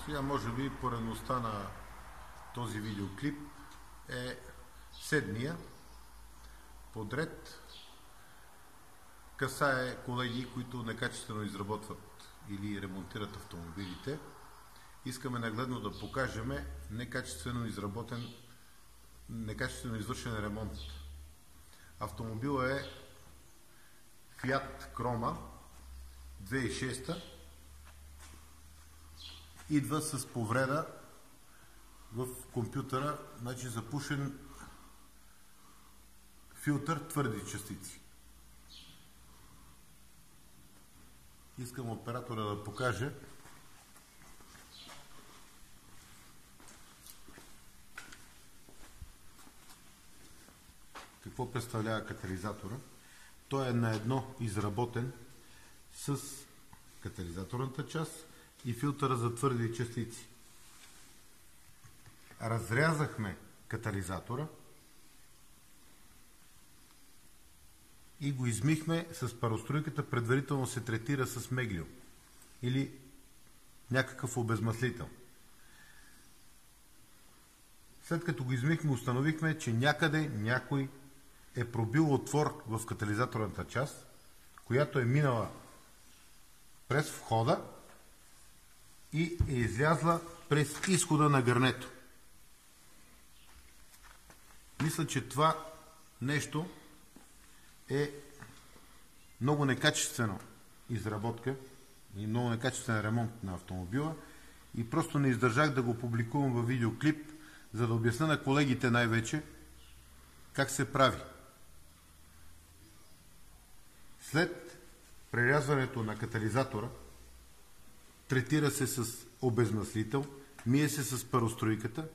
Сега може би поредността на този видеоклип е седмия подред. Касае колеги, които некачествено изработват или ремонтират автомобилите. Искаме нагледно да покажем некачествено извършен ремонт. Автомобилът е Fiat Croma 2006. Идва с повреда в компютъра, значи запушен филтър твърди частици. Искам оператора да покаже какво представлява катализатора. Той е на едно изработен с катализаторната част и филтъра за твърди частици. Разрязахме катализатора и го измихме с пароструйката. Предварително се третира с меглио или някакъв обезмаслител. След като го измихме, установихме, че някъде някой е пробил отвор в катализаторната част, която е минала през входа и е излязла през изхода на гърнето. Мисля, че това нещо е много некачествена изработка и много некачествен ремонт на автомобила и просто не издържах да го публикувам във видеоклип, за да обясня на колегите най-вече как се прави. След прерязването на катализатора третира се с обезмаслител, мие се с пароструйката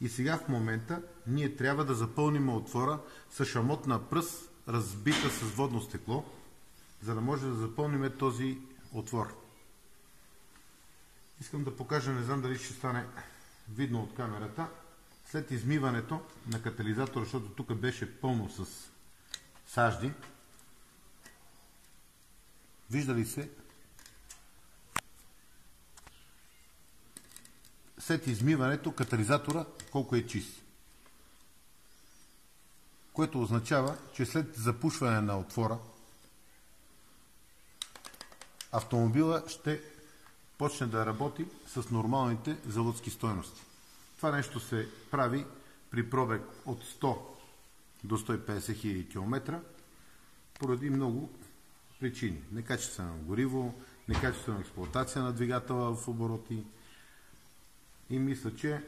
и сега в момента ние трябва да запълним отвора с шамотна пръст, разбита с водно стекло, за да може да запълним този отвор. Искам да покажа, не знам дали ще стане видно от камерата, след измиването на катализатора, защото тук беше пълно с сажди. Вижда ли се? След измиването катализатора колко е чист. Което означава, че след запушване на отвора автомобила ще почне да работи с нормалните заводски стойности. Това нещо се прави при пробег от 100 до 150 хиляди км поради много причини. Некачествено гориво, некачествена експлоатация на двигателя в обороти. И мисля, че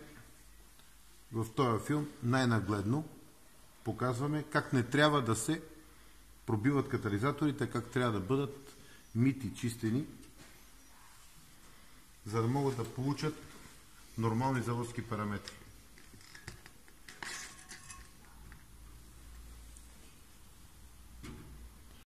в този филм най-нагледно показваме как не трябва да се пробиват катализаторите, как трябва да бъдат мити, чистени, за да могат да получат нормални заводски параметри.